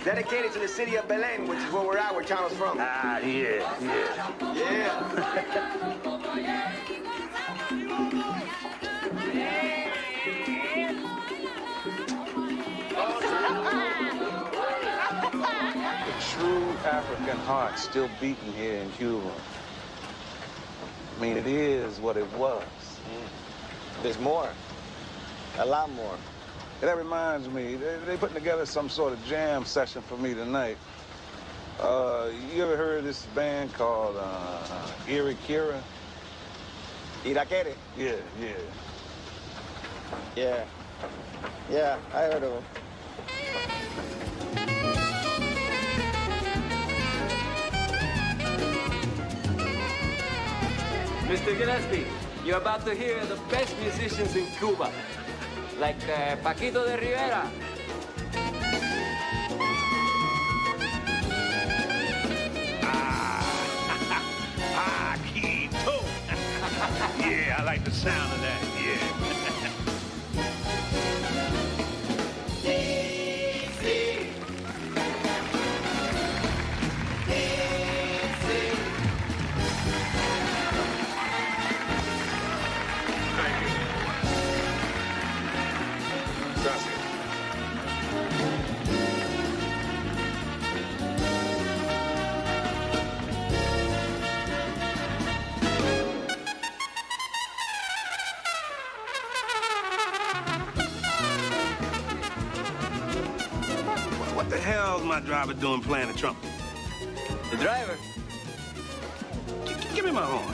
Dedicated to the city of Belen, which is where we're at, where Chano's from. Ah, yeah. The true African heart still beating here in Cuba. I mean, it is what it was. There's more. A lot more. That reminds me, they putting together some sort of jam session for me tonight. You ever heard of this band called Kira? Irakere? Yeah. Yeah, I heard of him. Mr. Gillespie, you're about to hear the best musicians in Cuba, like Paquito de Rivera. Paquito. Yeah, I like the sound of that, yeah. What the hell's my driver doing playing the trumpet? The driver? Give me my horn.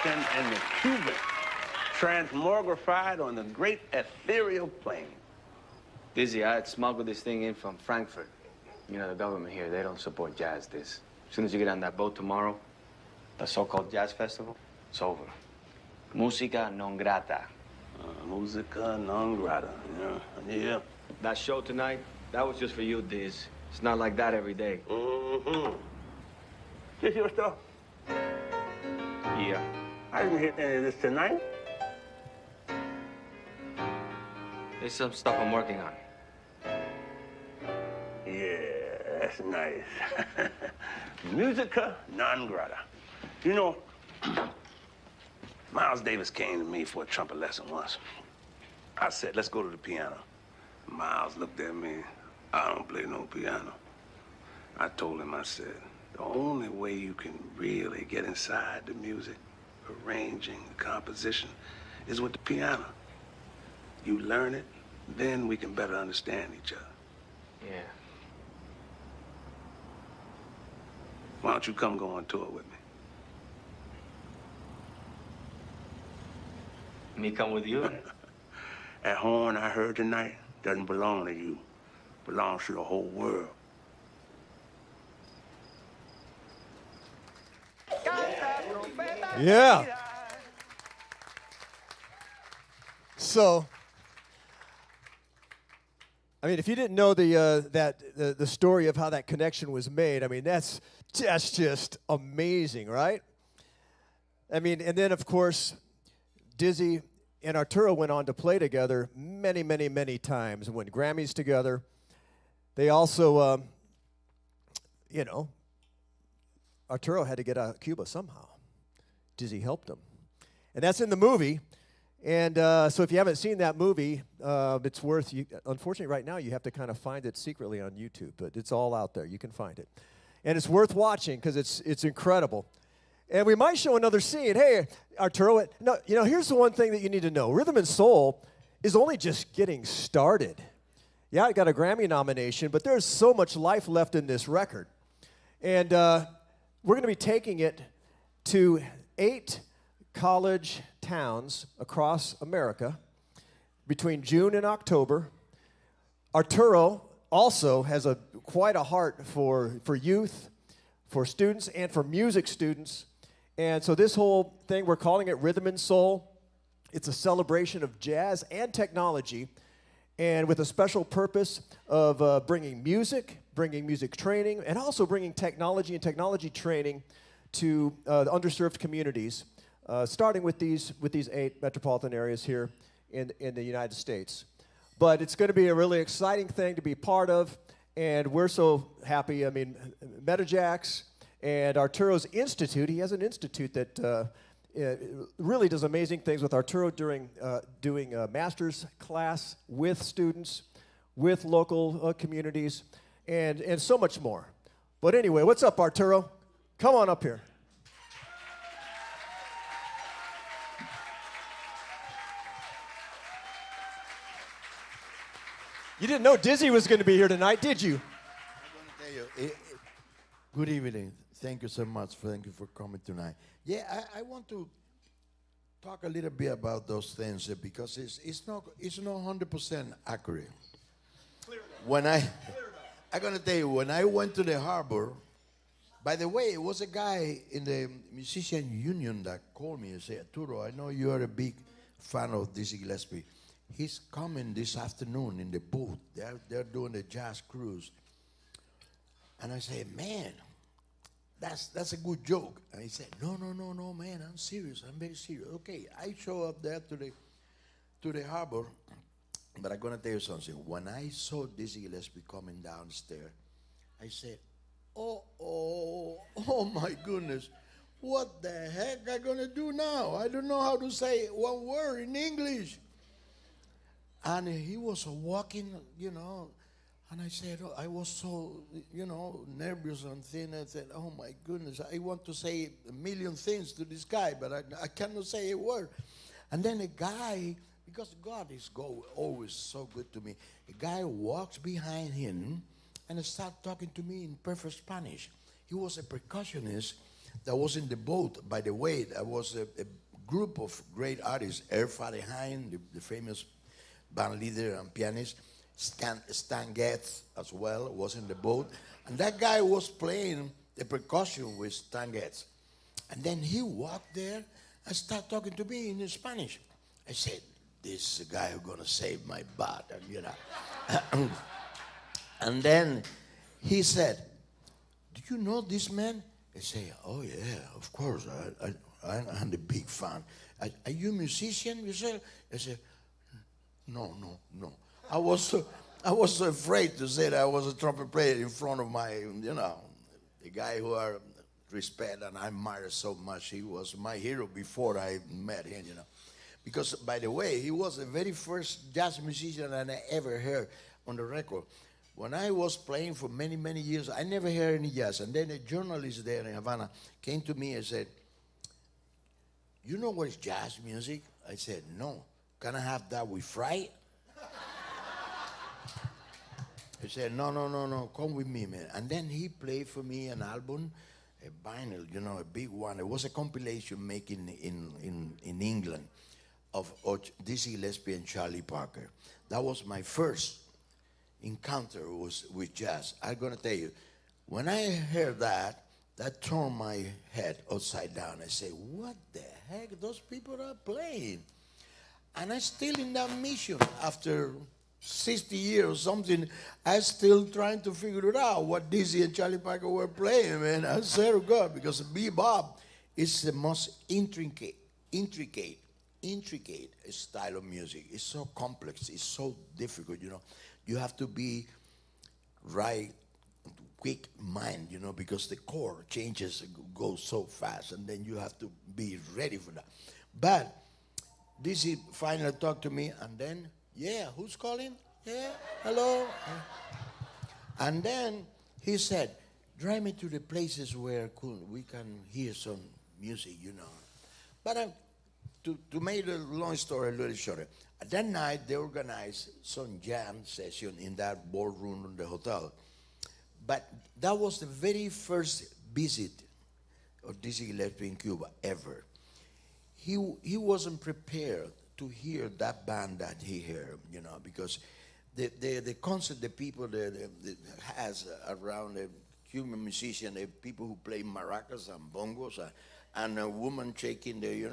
And the Cuban transmogrified on the great ethereal plane. Dizzy, I had smuggled this thing in from Frankfurt. You know, the government here, they don't support jazz this. As soon as you get on that boat tomorrow, the so-called jazz festival, it's over. Musica non grata. Musica non grata, yeah. That show tonight, that was just for you, Diz. It's not like that every day. Mm-hmm. This your stuff? Yeah. I didn't hear any of this tonight. There's some stuff I'm working on. Yeah, that's nice. Musica non grata. You know, Miles Davis came to me for a trumpet lesson once. I said, let's go to the piano. Miles looked at me. I don't play no piano. I told him, I said, the The only way you can really get inside the music, arranging, the composition, is with the piano. You learn it, then we can better understand each other. Yeah. Why don't you come go on tour with me? Me come with you? That horn I heard tonight doesn't belong to you. Belongs to the whole world. Yeah. So, I mean, if you didn't know the story of how that connection was made, I mean, that's just amazing, right? I mean, and then of course, Dizzy and Arturo went on to play together many, many, many times and win Grammys together. They also, you know, Arturo had to get out of Cuba somehow. Dizzy helped him. And that's in the movie. And so if you haven't seen that movie, it's worth you. Unfortunately, right now, you have to kind of find it secretly on YouTube, but it's all out there. You can find it. And it's worth watching because it's incredible. And we might show another scene. Hey, Arturo, no, you know, here's the one thing that you need to know. Rhythm and Soul is only just getting started. Yeah, it got a Grammy nomination, but there's so much life left in this record. And we're going to be taking it to 8 college towns across America between June and October. Arturo also has quite a heart for youth, for students, and for music students. And so this whole thing, we're calling it Rhythm and Soul. It's a celebration of jazz and technology, and with a special purpose of bringing music training, and also bringing technology and technology training to the underserved communities, starting with these 8 metropolitan areas here in the United States. But it's going to be a really exciting thing to be part of, and we're so happy. I mean, MetaJAX and Arturo's Institute, he has an institute that really does amazing things with Arturo doing a master's class with students, with local communities, and so much more. But anyway, what's up, Arturo? Come on up here. You didn't know Dizzy was going to be here tonight, did you? I'm going to tell you, good evening. Thank you so much. Thank you for coming tonight. Yeah, I want to talk a little bit about those things because it's not 100% accurate. I'm going to tell you, when I went to the harbor, by the way, it was a guy in the musician union that called me and said, Arturo, I know you are a big fan of Dizzy Gillespie. He's coming this afternoon in the boat. They're doing the jazz cruise. And I said, man, that's a good joke. And he said, no, man, I'm serious. I'm very serious. Okay, I show up there to the harbor, but I'm going to tell you something. When I saw Dizzy Gillespie coming downstairs, I said, oh my goodness, what the heck am I going to do now? I don't know how to say one word in English. And he was walking, you know, and I said, I was so, you know, nervous and thin. I said, oh my goodness, I want to say a million things to this guy, but I cannot say a word. And then a guy, because God is always so good to me, a guy walks behind him and starts talking to me in perfect Spanish. He was a percussionist that was in the boat. By the way, there was a group of great artists, Father Hine, the famous band leader and pianist, Stan Getz as well was in the boat. And that guy was playing the percussion with Stan Getz. And then he walked there and started talking to me in Spanish. I said, this is a guy who's going to save my butt. And, you know. And then he said, do you know this man? I say, oh, yeah, of course. I'm a big fan. Are you a musician yourself? I said, no. I was so afraid to say that I was a trumpet player in front of my, you know, the guy who I respect and I admire so much. He was my hero before I met him, you know. Because, by the way, he was the very first jazz musician that I ever heard on the record. when I was playing for many, many years, I never heard any jazz. And then a journalist there in Havana came to me and said, you know what is jazz music? I said, no. Can I have that with fry? He said, no, come with me, man. And then he played for me an album, a vinyl, a big one. It was a compilation making in England of Dizzy Gillespie and Charlie Parker. That was my first encounter with jazz. I'm going to tell you, when I heard that turned my head upside down. I say, what the heck those people are playing? And I'm still in that mission after 60 years or something. I'm still trying to figure it out what Dizzy and Charlie Parker were playing, man. I swear to God, because bebop is the most intricate style of music. It's so complex. It's so difficult, You have to be right, quick mind, because the chord changes, go so fast, and then you have to be ready for that. But Dizzy finally talked to me, and then, yeah, who's calling? Yeah, hello. And then he said, drive me to the places where we can hear some music, But to make the long story a little shorter, that night they organized some jam session in that ballroom in the hotel. But that was the very first visit of Dizzy Gillespie in Cuba ever. He wasn't prepared to hear that band that he heard, because the concert, the people that has around the Cuban musician, the people who play maracas and bongos, and a woman shaking the,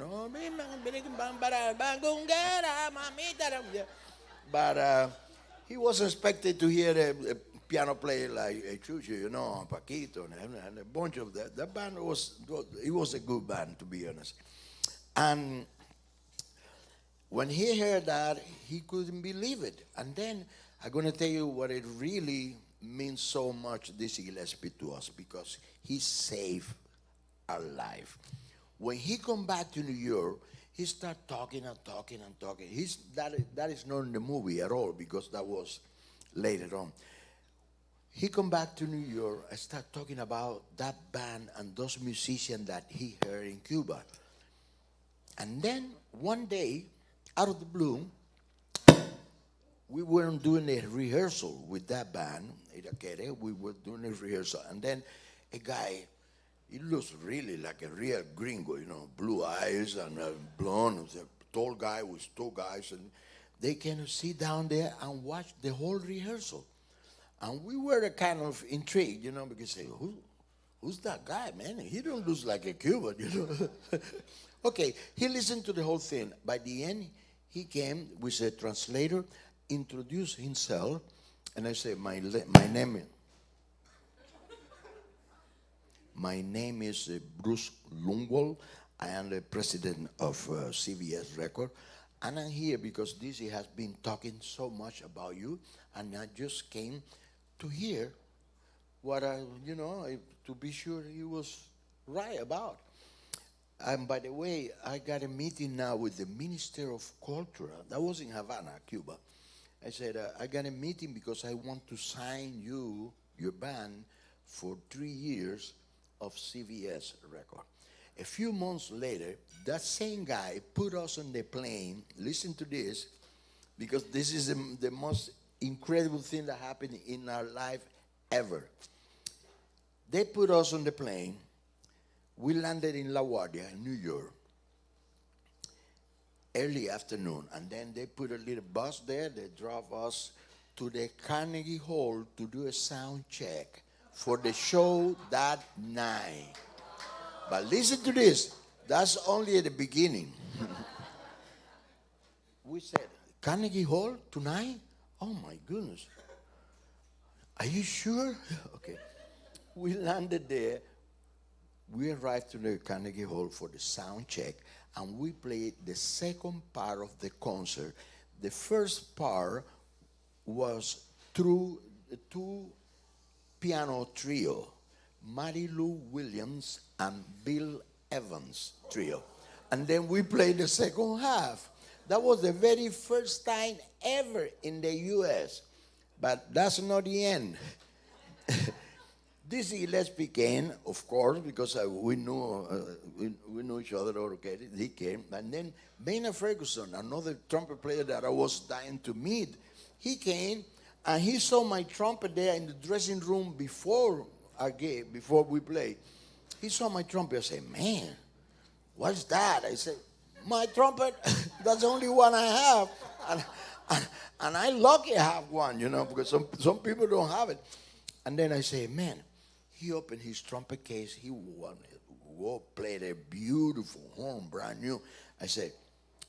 but he wasn't expected to hear a piano player like Chucho, Paquito, and a bunch of that. That band it was a good band, to be honest. And when he heard that, he couldn't believe it. And then I'm going to tell you what it really means so much, Dizzy Gillespie, to us, because he saved our life. When he come back to New York, he started talking and talking and talking. That is not in the movie at all, because that was later on. He come back to New York and start talking about that band and those musicians that he heard in Cuba. And then one day, out of the blue, we were doing a rehearsal with that band, Iraquere. We were doing a rehearsal. And then a guy, he looks really like a real gringo, blue eyes and blonde. He was a tall guy with two guys. And they can sit down there and watch the whole rehearsal. And we were kind of intrigued, because say, who's that guy, man? He don't look like a Cuban, Okay, he listened to the whole thing. By the end, he came with a translator, introduced himself, and I said, my name is Bruce Lungwall. I am the president of CBS Record, and I'm here because Dizzy has been talking so much about you, and I just came to hear what to be sure he was right about. And by the way, I got a meeting now with the Minister of Culture. That was in Havana, Cuba. I said, I got a meeting because I want to sign your band, for 3 years of CBS Record. A few months later, that same guy put us on the plane. Listen to this, because this is the most incredible thing that happened in our life ever. They put us on the plane. We landed in LaGuardia, in New York, early afternoon. And then they put a little bus there. They drove us to the Carnegie Hall to do a sound check for the show that night. But listen to this. That's only at the beginning. We said, Carnegie Hall tonight? Oh, my goodness. Are you sure? Okay. We landed there. We arrived to the Carnegie Hall for the sound check, and we played the second part of the concert. The first part was through the two piano trio, Mary Lou Williams and Bill Evans trio. And then we played the second half. That was the very first time ever in the U.S. But that's not the end. Dizzy Gillespie came, of course, because we knew each other. Okay, he came, and then Maynard Ferguson, another trumpet player that I was dying to meet, he came and he saw my trumpet there in the dressing room before we played. He saw my trumpet. I said, "Man, what's that?" I said, "My trumpet. That's the only one I have." And I lucky I have one, because some people don't have it. And then I say, "Man," he opened his trumpet case. He played a beautiful horn, brand new. I said,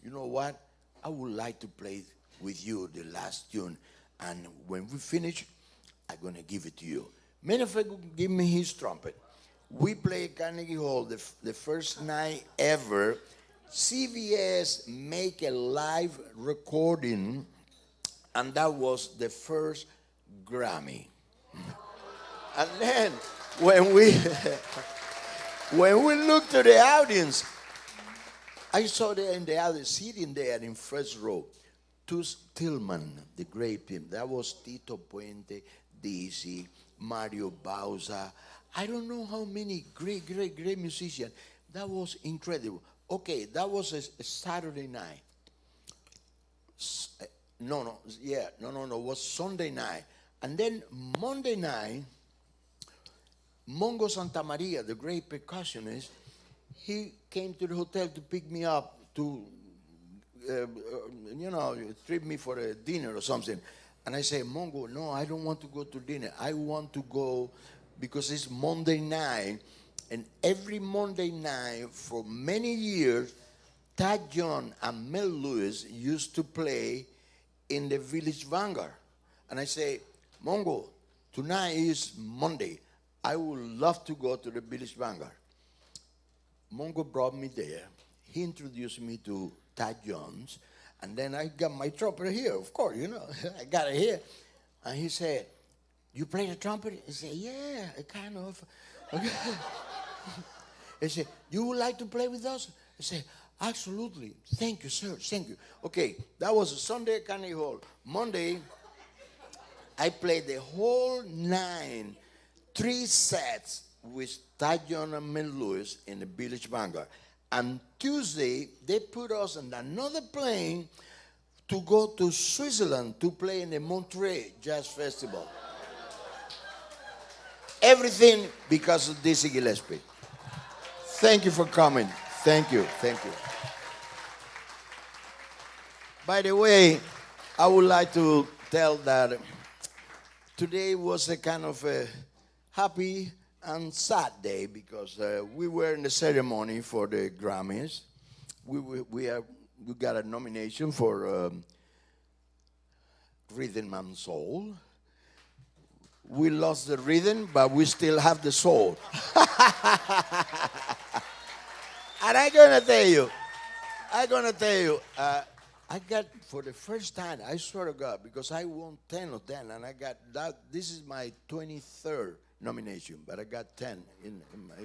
"You know what? I would like to play with you the last tune. And when we finish, I'm going to give it to you." Menefee gave me his trumpet. We played Carnegie Hall the first night ever. CBS make a live recording, and that was the first Grammy. And then when we looked to the audience, I saw there in the audience sitting there in first row, Tus Tillman, the great team. That was Tito Puente, Dizzy, Mario Bauza. I don't know how many great musicians. That was incredible. Okay, that was a Saturday night. No, it was Sunday night. And then Monday night, Mongo Santamaria, the great percussionist, he came to the hotel to pick me up to, treat me for a dinner or something. And I say, "Mongo, no, I don't want to go to dinner. I want to go because it's Monday night." And every Monday night for many years, Tad John and Mel Lewis used to play in the Village Vanguard. And I say, "Mongo, tonight is Monday. I would love to go to the Village Vanguard." Mongo brought me there. He introduced me to Tad Jones. And then I got my trumpet here, of course, I got it here. And he said, "You play the trumpet?" I said, "Yeah, kind of." Okay. He said, "You would like to play with us?" I said, "Absolutely. Thank you, sir. Thank you." Okay, that was a Sunday at Carnegie Hall. Monday, I played the whole 9, 3 sets with Tad John and Mel Lewis in the Village Vanguard. And Tuesday, they put us on another plane to go to Switzerland to play in the Monterey Jazz Festival. Everything because of Dizzy Gillespie. Thank you for coming. Thank you. By the way, I would like to tell that today was a kind of a happy and sad day because we were in the ceremony for the Grammys. We got a nomination for Rhythm and Soul. We lost the rhythm, but we still have the soul. And I'm gonna tell you, I got for the first time, I swear to God, because I won 10 of 10, and I got that. This is my 23rd nomination, but I got 10 in my.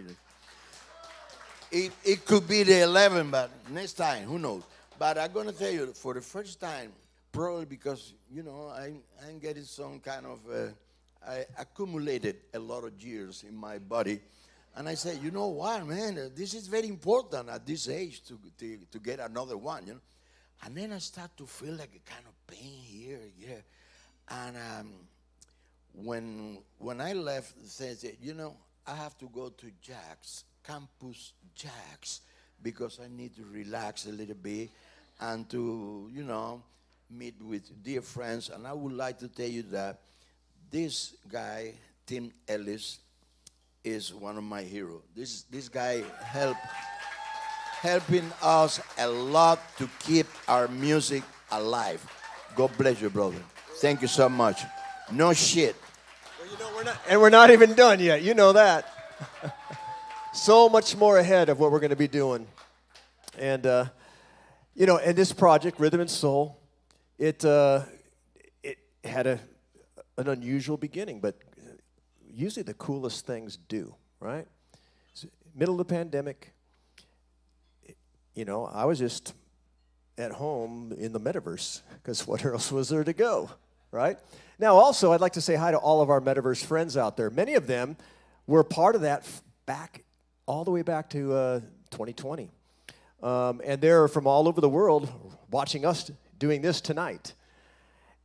It could be the 11, but next time, who knows? But I'm gonna tell you, for the first time, probably because I'm getting some kind of. I accumulated a lot of years in my body. And I said, "You know what, man, this is very important at this age to get another one, And then I start to feel like a kind of pain here. And when I left, they said, I have to go to JAX, Campus JAX, because I need to relax a little bit and to, meet with dear friends. And I would like to tell you that this guy, Tim Ellis, is one of my heroes. This guy helping us a lot to keep our music alive. God bless you, brother. Thank you so much. No shit. Well, we're not even done yet. You know that. So much more ahead of what we're going to be doing. And, and this project, Rhythm and Soul, it had an unusual beginning, but usually the coolest things do, right? Middle of the pandemic, I was just at home in the metaverse, because what else was there to go, right? Now, also, I'd like to say hi to all of our metaverse friends out there. Many of them were part of that all the way back to 2020. And they're from all over the world watching us doing this tonight.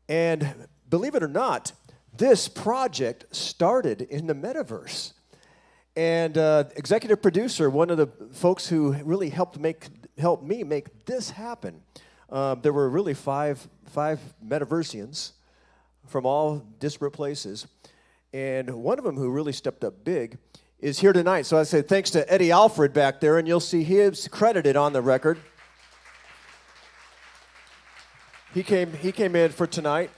And believe it or not, this project started in the metaverse. And executive producer, one of the folks who really helped me make this happen, there were really five metaversians from all disparate places. And one of them who really stepped up big is here tonight. So I say thanks to Eddie Alfred back there, and you'll see he's credited on the record. He came in for tonight,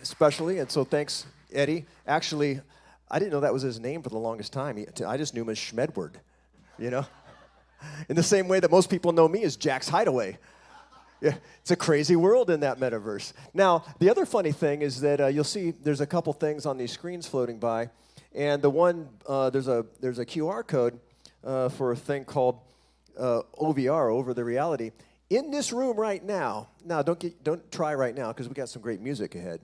especially, and so thanks, Eddie. Actually, I didn't know that was his name for the longest time. I just knew him as Schmedward, you know? In the same way that most people know me as Jax Hideaway. Yeah, it's a crazy world in that metaverse. Now, the other funny thing is that you'll see there's a couple things on these screens floating by, and the one there's a QR code for a thing called OVR, over the reality. In this room right now, don't try right now because we got some great music ahead,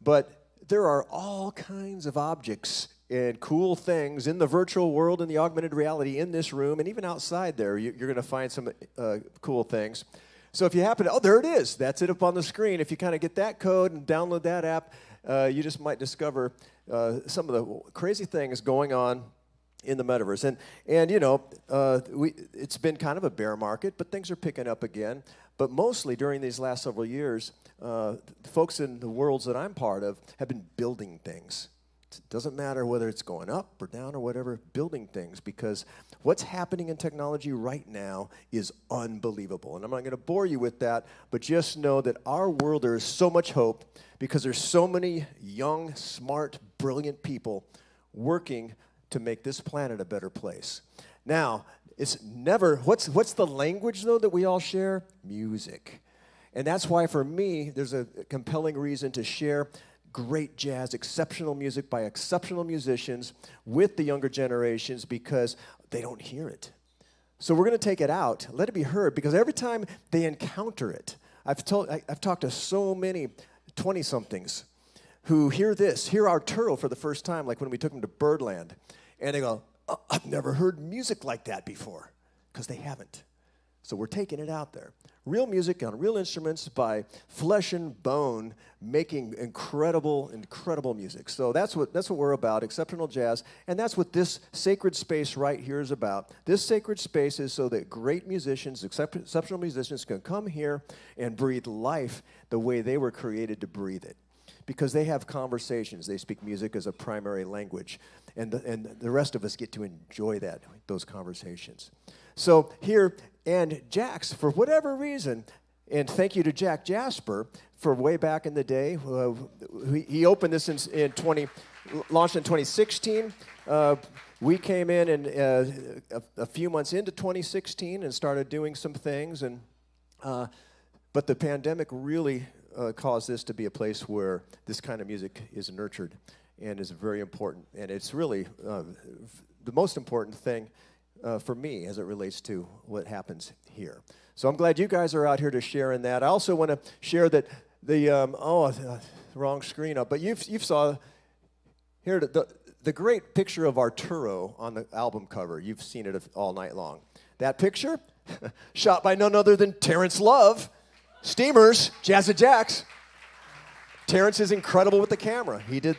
but there are all kinds of objects and cool things in the virtual world and the augmented reality in this room, and even outside there, you're going to find some cool things. So if you happen to, there it is. That's it up on the screen. If you kind of get that code and download that app, you just might discover some of the crazy things going on in the metaverse. And you know, it's been kind of a bear market, but things are picking up again. But mostly during these last several years, the folks in the worlds that I'm part of have been building things. It doesn't matter whether it's going up or down or whatever, building things, because what's happening in technology right now is unbelievable. And I'm not going to bore you with that, but just know that our world, there is so much hope because there's so many young, smart, brilliant people working to make this planet a better place. Now, it's never, what's the language, though, that we all share? Music. And that's why, for me, there's a compelling reason to share great jazz, exceptional music by exceptional musicians with the younger generations because they don't hear it. So we're going to take it out, let it be heard, because every time they encounter it, I've talked to so many 20-somethings who hear Arturo for the first time, like when we took him to Birdland, and they go, oh, I've never heard music like that before, because they haven't. So we're taking it out there. Real music on real instruments by flesh and bone, making incredible, incredible music. So that's what we're about, exceptional jazz, and that's what this sacred space right here is about. This sacred space is so that great musicians, exceptional musicians, can come here and breathe life the way they were created to breathe it. Because they have conversations. They speak music as a primary language. And the rest of us get to enjoy those conversations. So here, and Jax, for whatever reason, and thank you to Jack Jasper for way back in the day. He opened this launched in 2016. We came in and a few months into 2016 and started doing some things. But the pandemic really caused this to be a place where this kind of music is nurtured and is very important. And it's really the most important thing for me as it relates to what happens here. So I'm glad you guys are out here to share in that. I also want to share that wrong screen up, but you saw here the great picture of Arturo on the album cover. You've seen it all night long. That picture, shot by none other than Terrence Love, Steamers, MetaJAX. Terrence is incredible with the camera. He did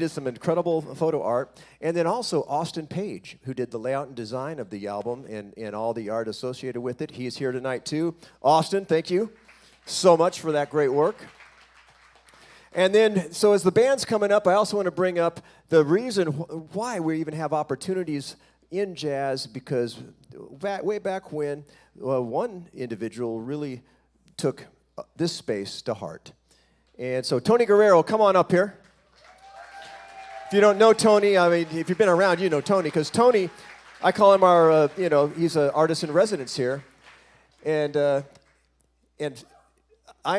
some incredible photo art. And then also Austin Page, who did the layout and design of the album and all the art associated with it. He's here tonight too. Austin, thank you so much for that great work. And then, so as the band's coming up, I also want to bring up the reason why we even have opportunities in jazz, because way back when, one individual really took this space to heart. And so Tony Guerrero, come on up here. If you don't know Tony, I mean, if you've been around, you know Tony, because Tony, I call him our, he's an artist in residence here. And I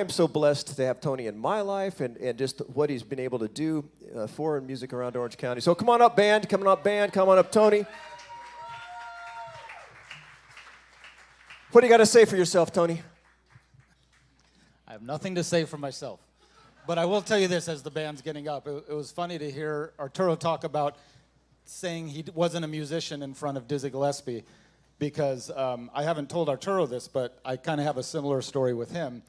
am so blessed to have Tony in my life and just what he's been able to do for music around Orange County. So come on up, band. Come on up, Tony. What do you got to say for yourself, Tony? I have nothing to say for myself. But I will tell you this, as the band's getting up, it was funny to hear Arturo talk about saying he wasn't a musician in front of Dizzy Gillespie, because I haven't told Arturo this, but I kind of have a similar story with him.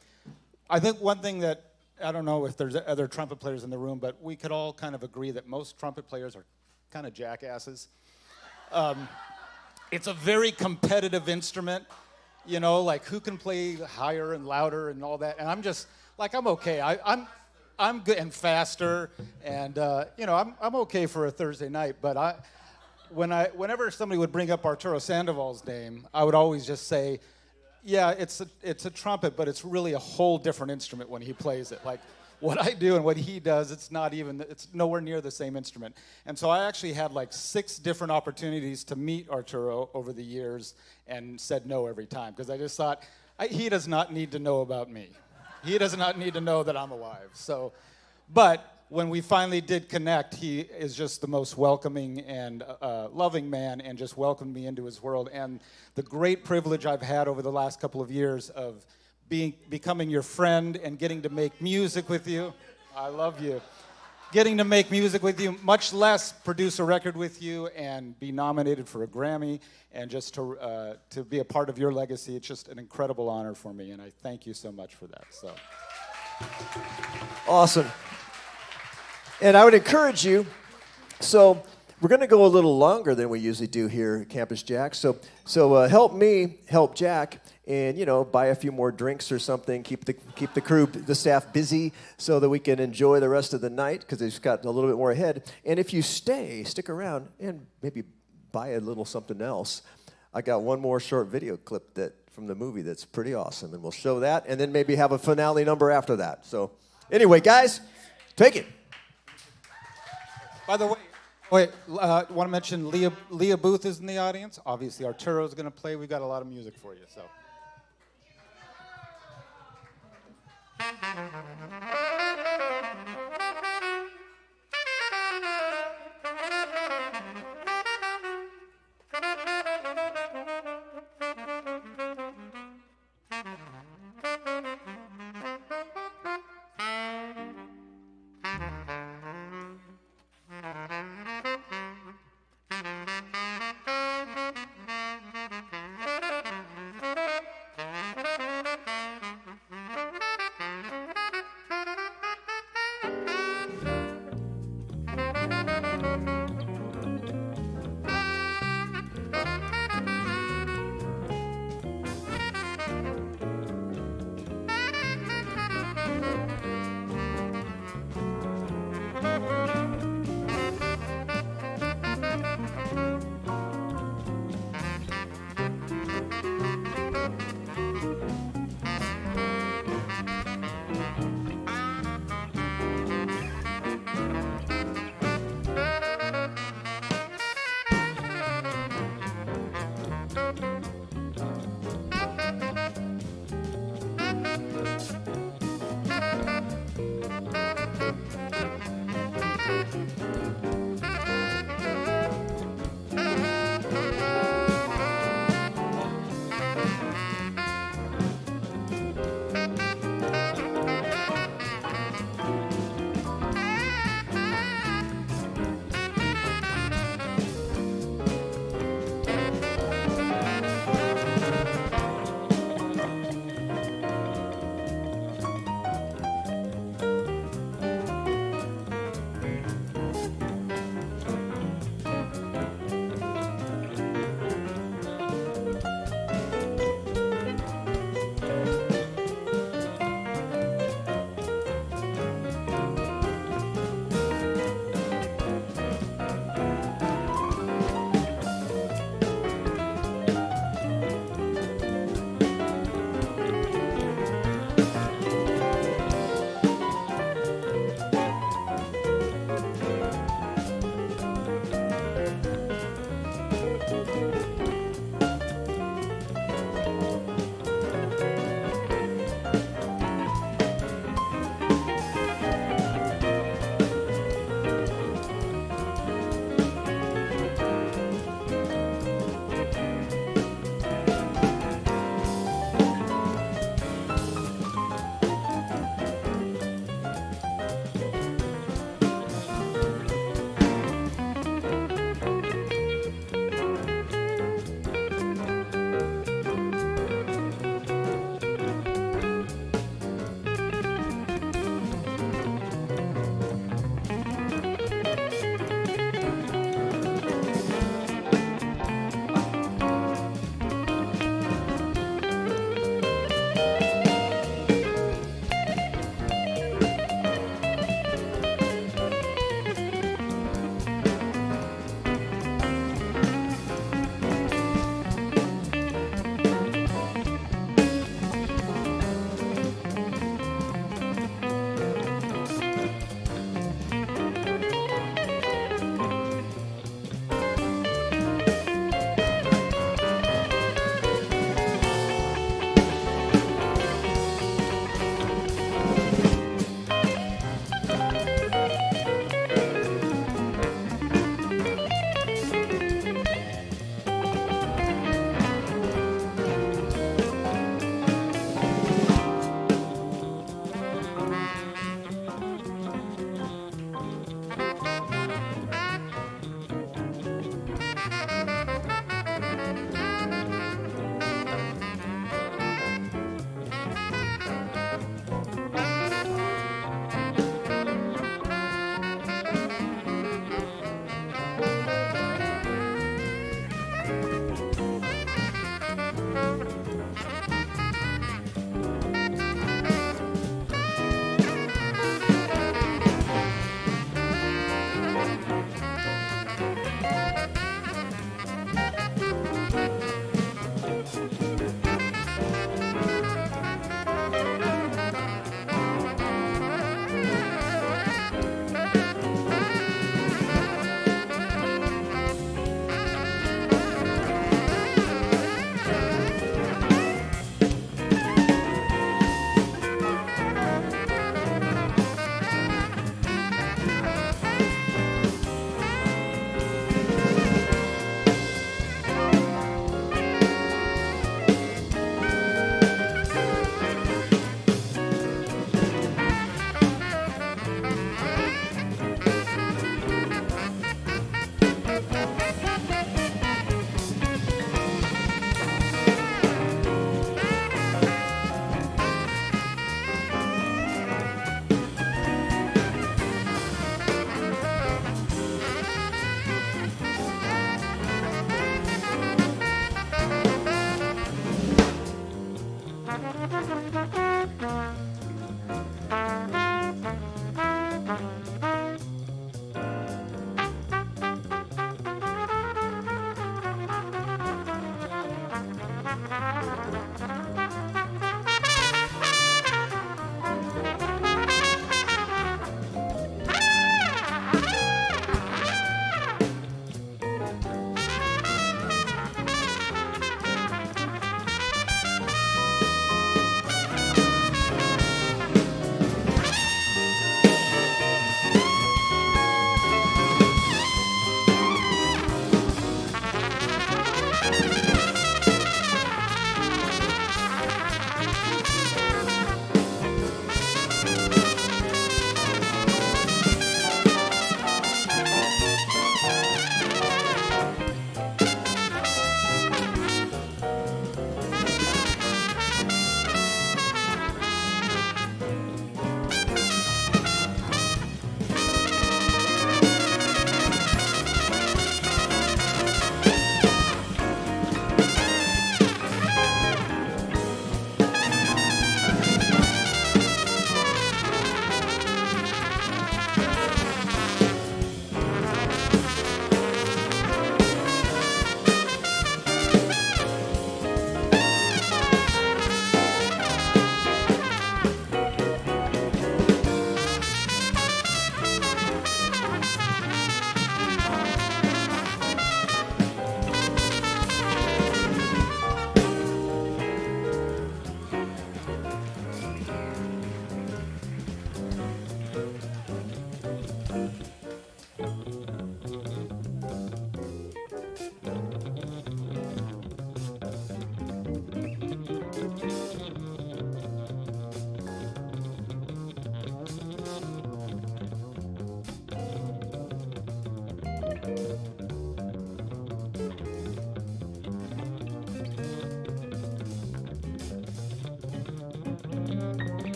I think one thing that, I don't know if there's other trumpet players in the room, but we could all kind of agree that most trumpet players are kind of jackasses. It's a very competitive instrument, you know, like who can play higher and louder and all that. And I'm just, like, I'm okay. I'm good and faster, and you know, I'm okay for a Thursday night. But whenever somebody would bring up Arturo Sandoval's name, I would always just say, yeah, it's a trumpet, but it's really a whole different instrument when he plays it. Like what I do and what he does, it's nowhere near the same instrument. And so I actually had like 6 different opportunities to meet Arturo over the years and said no every time, because I just thought, he does not need to know about me. He does not need to know that I'm alive. So, but when we finally did connect, he is just the most welcoming and loving man, and just welcomed me into his world. And the great privilege I've had over the last couple of years of becoming your friend and getting to make music with you. I love you. Getting to make music with you, much less produce a record with you and be nominated for a Grammy, and just to be a part of your legacy. It's just an incredible honor for me, and I thank you so much for that. So, Awesome. And I would encourage you, so we're going to go a little longer than we usually do here at Campus Jack. So help me help Jack, and, you know, buy a few more drinks or something. Keep the crew, the staff busy, so that we can enjoy the rest of the night, because they've got a little bit more ahead. And if you stick around, and maybe buy a little something else. I got one more short video clip from the movie that's pretty awesome, and we'll show that, and then maybe have a finale number after that. So anyway, guys, take it. by the way, want to mention Leah Booth is in the audience. Obviously, Arturo's going to play. We've got a lot of music for you. So.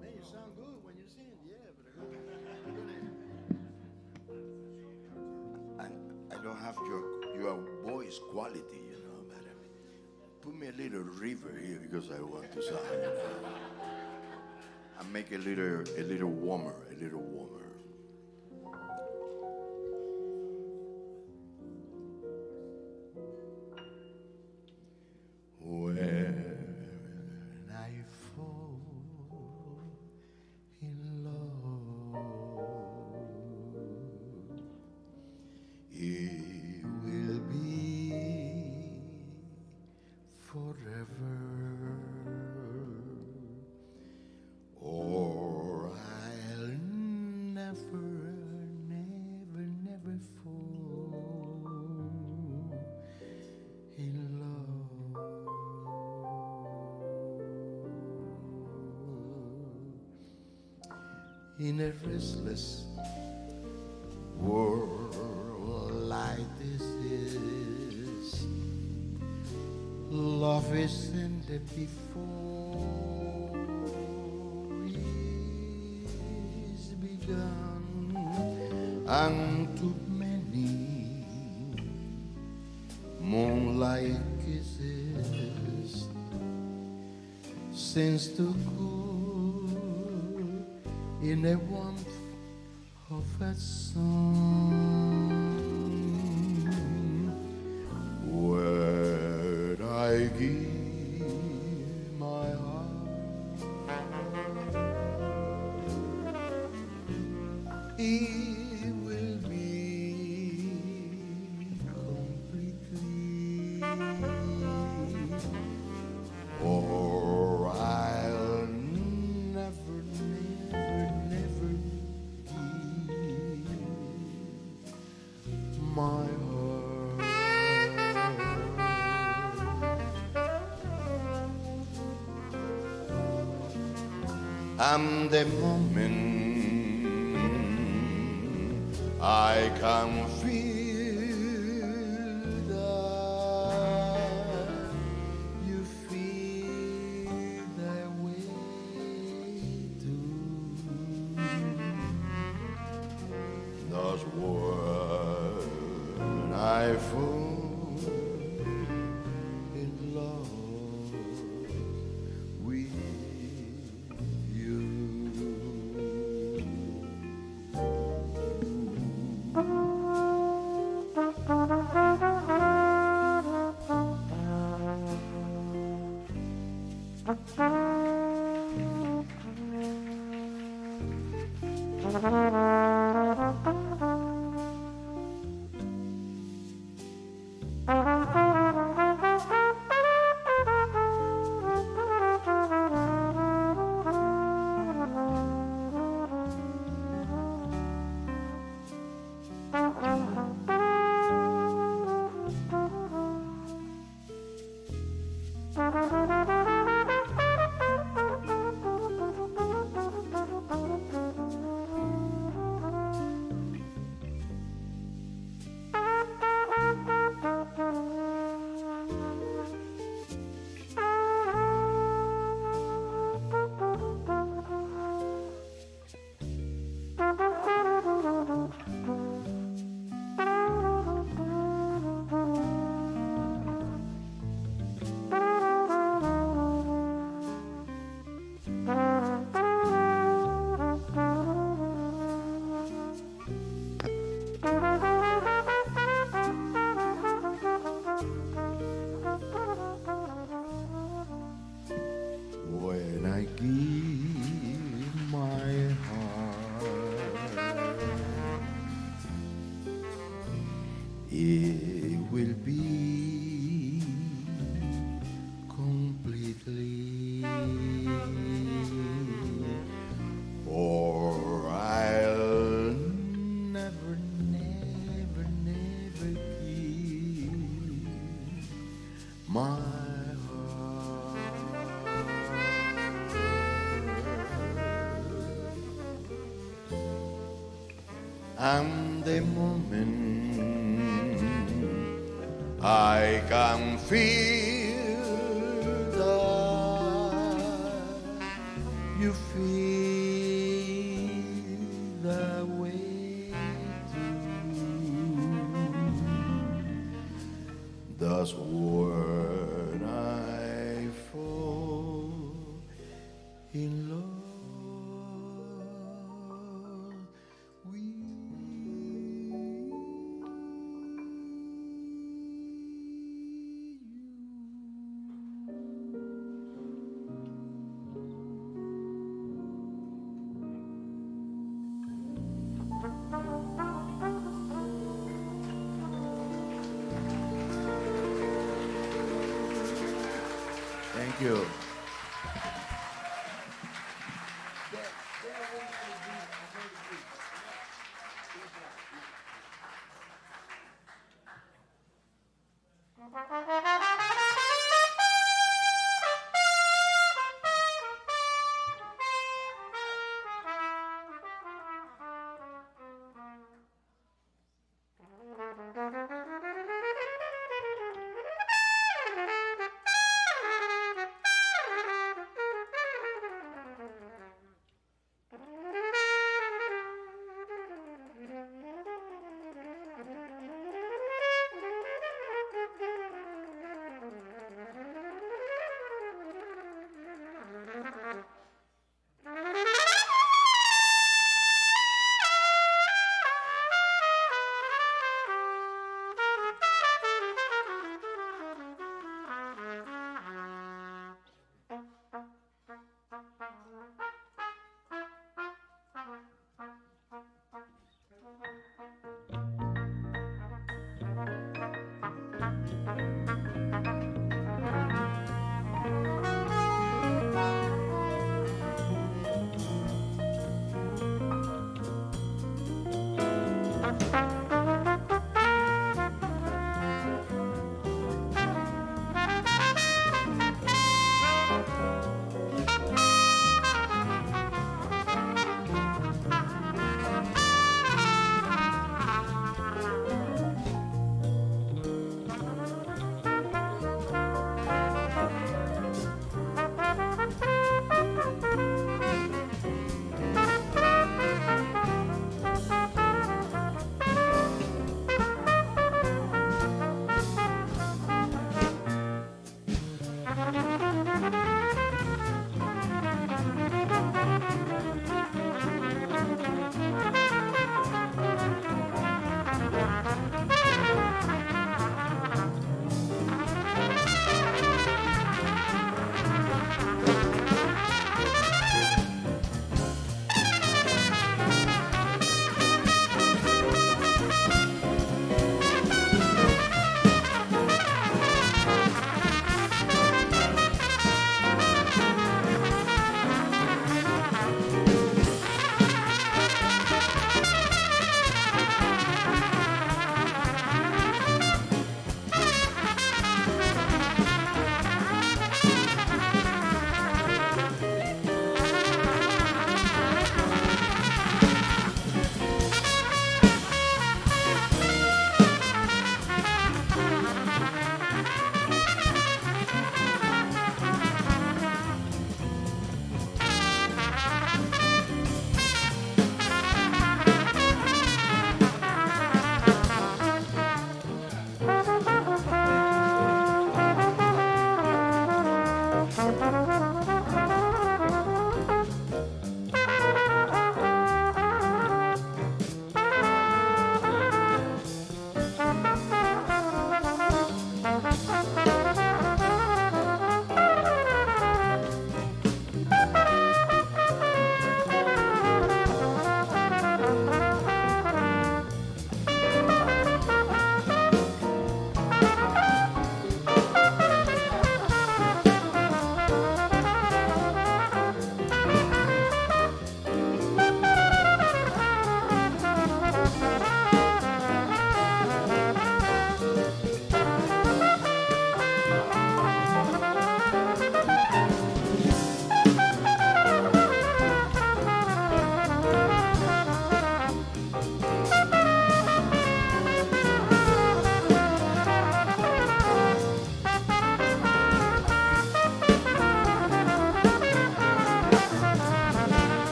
Man, you sound good when you sing. Yeah, but I don't have your voice quality, you know. But put me a little river here because I want to sound. And make a little warmer, a little warmer. When I fall in love, it will be forever, or I'll never, never, never fall in love. In a restless world like this is, love isn't it before it's begun, and too many moonlight kisses since to cool in a warmth of a sun. When I give my heart, it will be completely, or I'll never, never, never give my heart. And the moment I can feel that you feel that way too, that's when I fall in love with you. When I give my heart, it will be completely, or I'll never, never, never give my heart. and the moment I can feel that you feel that way too. That's when I fall in love with you.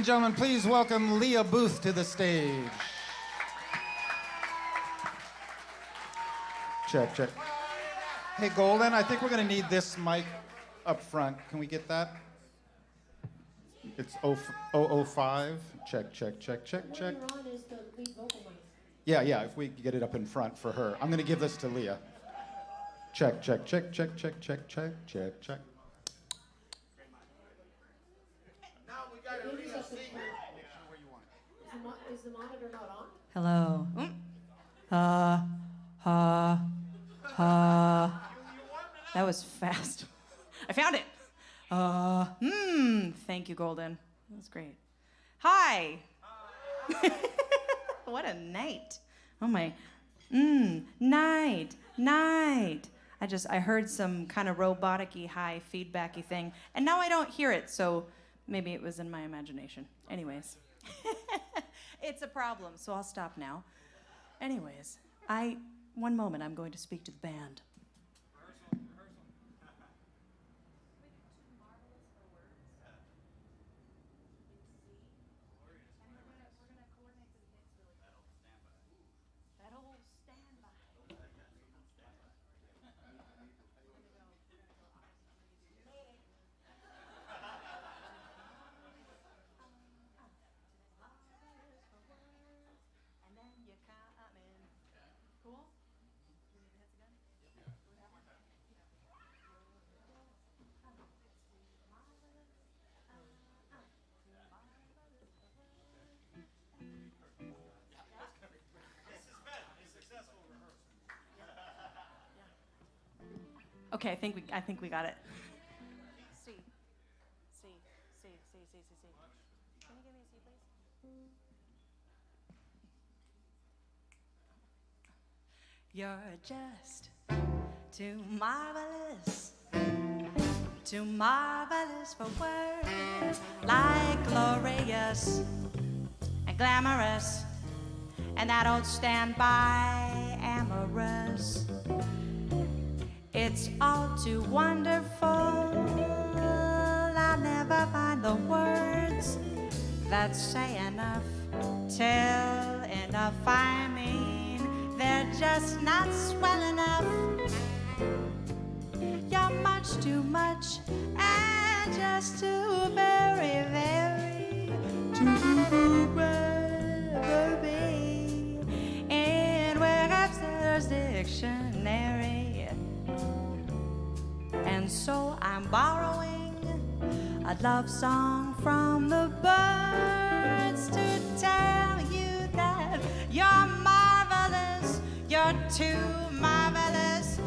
gentlemen, please welcome Leah Booth to the stage. Check, check. Hey, Golden, I think we're going to need this mic up front. Can we get that? It's 005. Check, check, check, check, check. Yeah, if we get it up in front for her. I'm going to give this to Leah. Check, check, check, check, check, check, check, check, check. Now we got to read a singer. Is the monitor not on? Hello. That was fast. I found it. Thank you, Golden. That was great. Hi. What a night. Oh my. Night. I heard some kind of robotic-y, high feedbacky thing, and now I don't hear it, so maybe it was in my imagination. Anyways. It's a problem, so I'll stop now. Anyways, one moment, I'm going to speak to the band. Okay, I think we got it. C. Can you give me a C, please? You're just too marvelous for words, like glorious and glamorous, and that old standby amorous. It's all too wonderful. I'll never find the words that say enough, tell enough. I mean, they're just not swell enough. You're much too much and just too very, very too baby. In Webster's dictionary. And so I'm borrowing a love song from the birds to tell you that you're marvelous, you're too marvelous.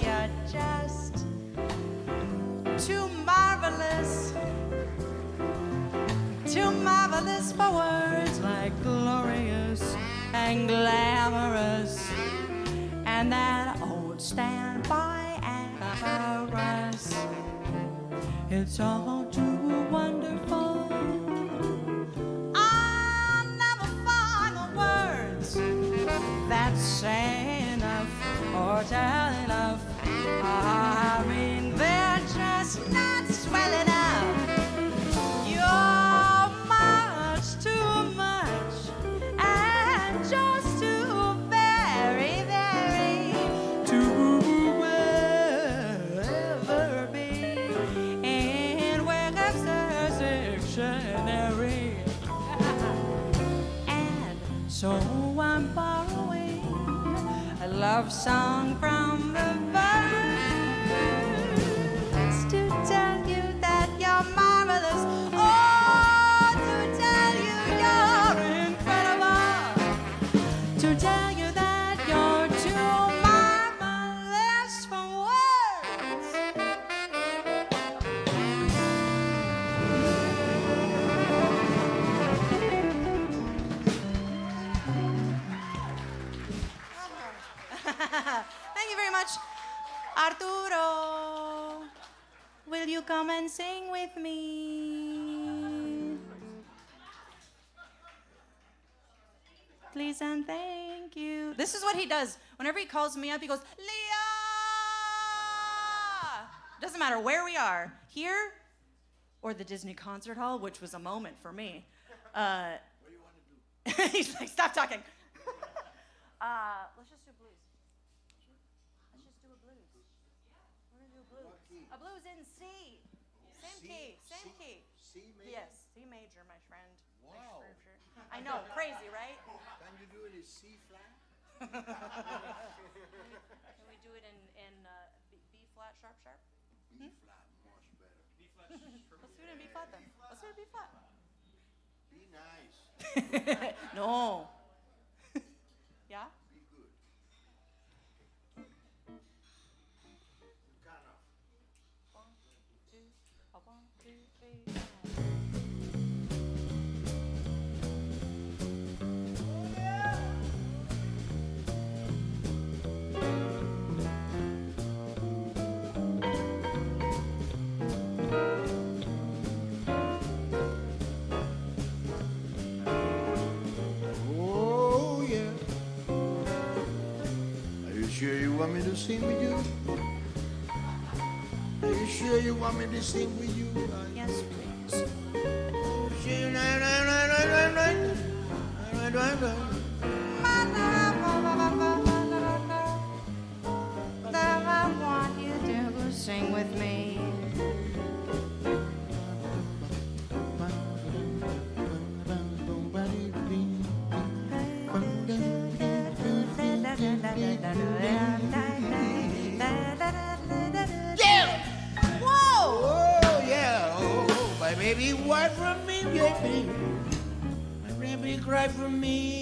You're just too marvelous. Too marvelous for words like glorious and glamorous, and that old standby and chorus. It's all too wonderful. I'll never find the words that say enough or tell enough. I mean, they're just not swell enough. You're much too much and just too very, very to ever be in Webster's dictionary. And so I'm borrowing a love song from the birds to tell you that you're marvelous. Oh, to tell you you're incredible. To tell you that you're too marvelous for words. Thank you very much, Arturo. Will you come and sing with me? Please and thank you. This is what he does. Whenever he calls me up, he goes, Leah! Doesn't matter where we are, here or the Disney concert hall, which was a moment for me. What do you want to do? He's like, stop talking. Let's just do blues. Let's just do a blues. We're gonna do a blues. A blues in C. Same key. Same key. C major? Yes, C major, my friend. Wow. I know, crazy, right? Can you do it in C flat? Can we do it in B flat, sharp, sharp? B flat, much better. Let's do it in B flat then. Let's do it in B flat. Be nice. No. Yeah? Be good. Kind of. 1, 2, 1, 2, 3. Oh, yeah. Are you sure you want me to sing with you? Are you sure you want me to sing with you? Yes, please. I want you to sing with me. Yeah! Whoa! Oh, yeah. Oh, my baby, why from me, baby? My baby, cry for me.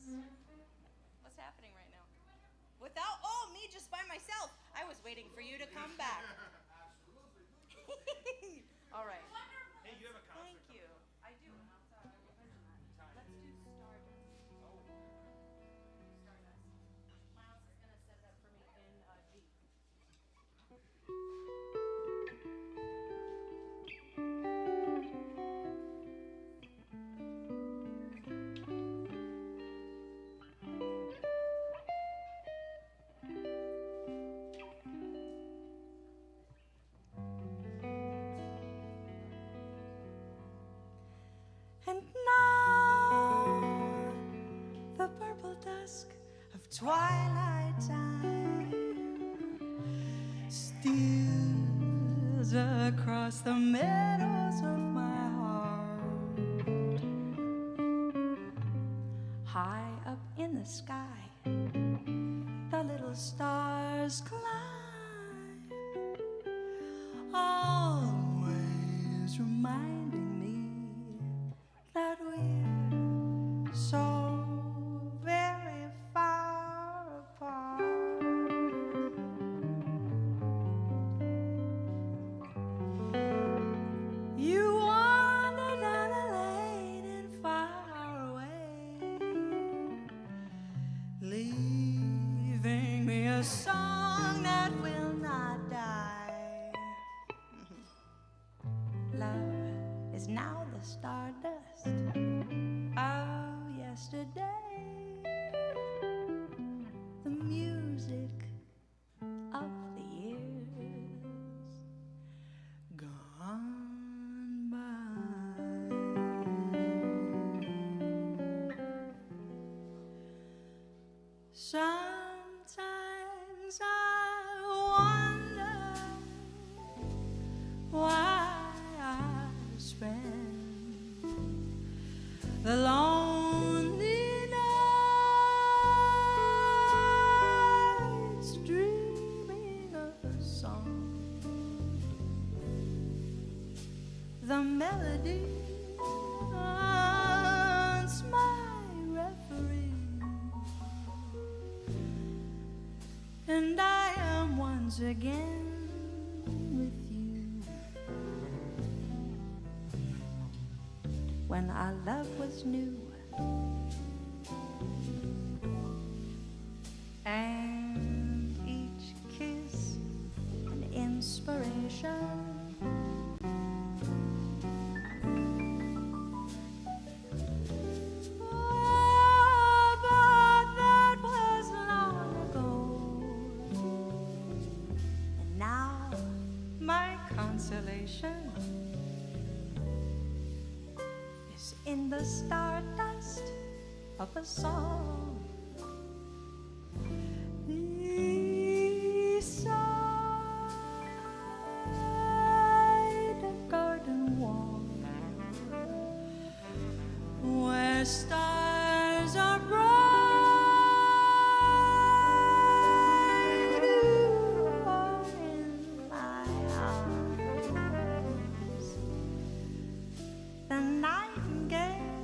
What's happening right now? Without, oh, me just by myself. I was waiting for you to come back. All right. Hey, you have a concert. Thank you. I do. And I'm sorry, I didn't mention that. Let's do Stardust. Stardust. Miles is going to set it up for me in G. And now the purple dusk of twilight time steals across the meadows of my heart. High up in the sky, the little stars climb, always reminding me that we're so very far apart. You wander down the lane and far away, leaving me a song that will not die. Love is now the stardust of yesterday, the music of the years gone by. Sometimes I wonder why I spend the lonely nights dreaming of a song, the melody haunts my reverie, and I am once again with you. When our love was new and each kiss an inspiration, oh, but that was long ago, and now my consolation is in the stardust of a song. Beside a garden wall where stars are bright, you are in my arms. The nightingale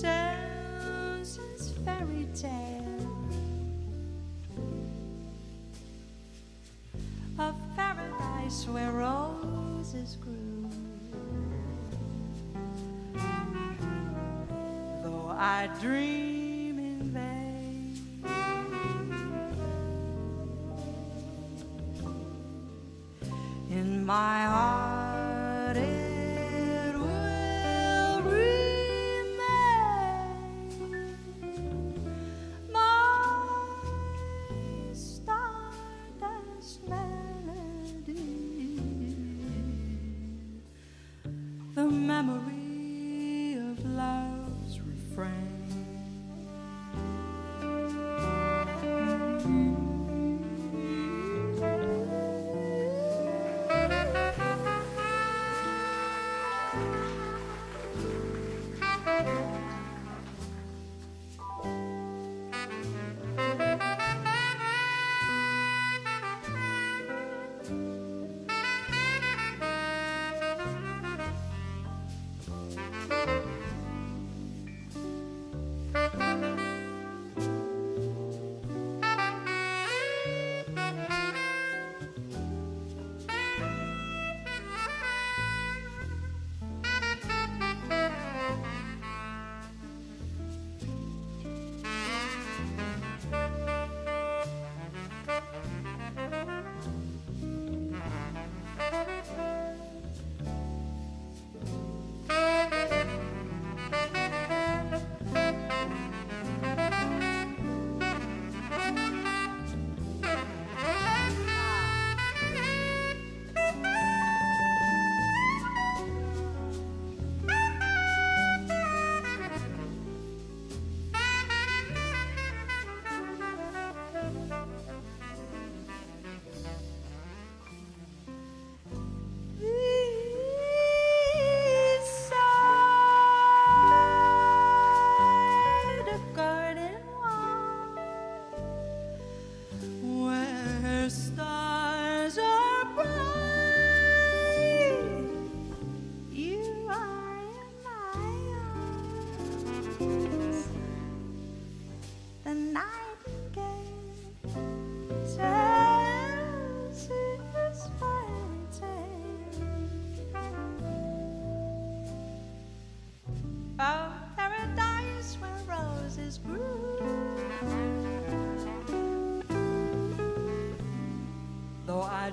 tells his fairy tale of paradise where roses grew. Though I dream in vain, in my heart it will remain, my stardust melody, the memory of love's refrain.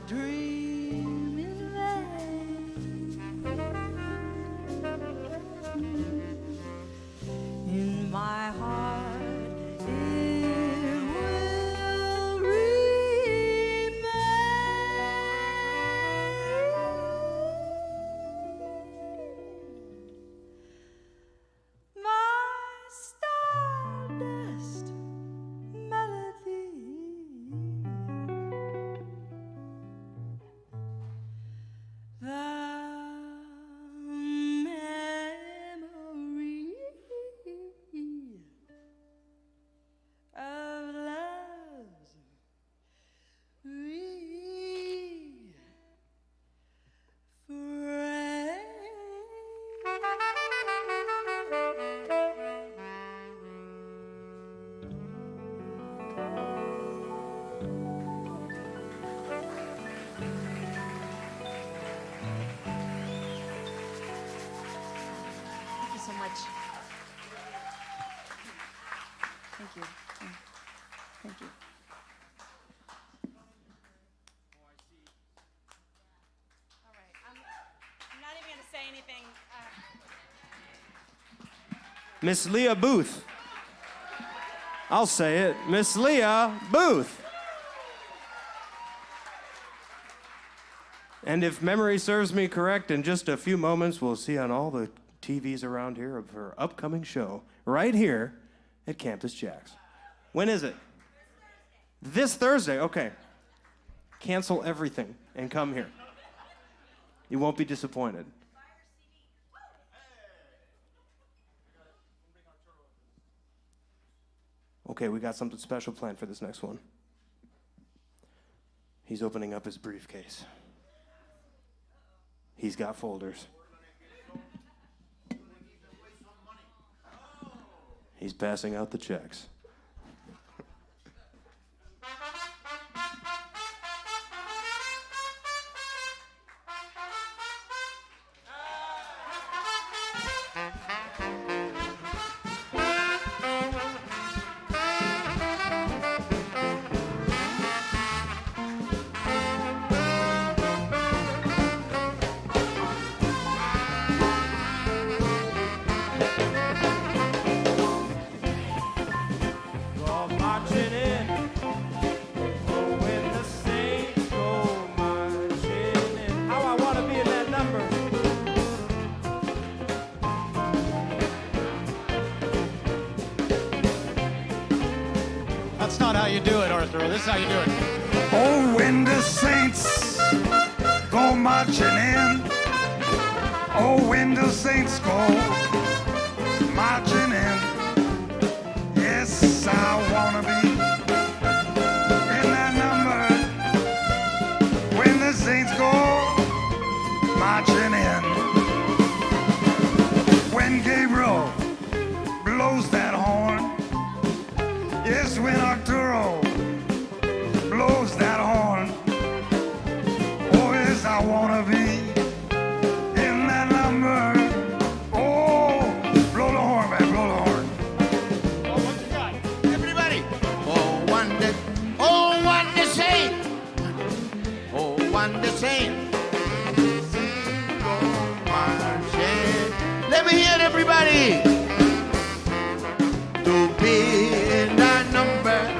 dream in vain. In my heart it will remain. My stardust melody. The memory of love's Thank you so much. Thank you. Thank you. All right. I'm not even going to say anything. Miss Leah Booth. I'll say it. Miss Leah Booth. And if memory serves me correct, in just a few moments, we'll see on all the TVs around here of her upcoming show right here at Campus Jax. When is it? This Thursday. Okay. Cancel everything and come here. You won't be disappointed. Okay, we got something special planned for this next one. He's opening up his briefcase. He's got folders. He's passing out the checks. That's not how you do it, Arturo. This is how you do it. Oh, when the saints go marching in. Oh, when the saints go marching in. Yes, I wanna be in that number. When the saints go marching in. When Gabriel blows that horn. Yes, when Arturo blows that horn. Oh, yes, I wanna be in that number. Oh, blow the horn, man, blow the horn. Oh, what you got? Everybody. Oh, one the saint. Oh, one the saint. Let me hear it, everybody. To be in that number.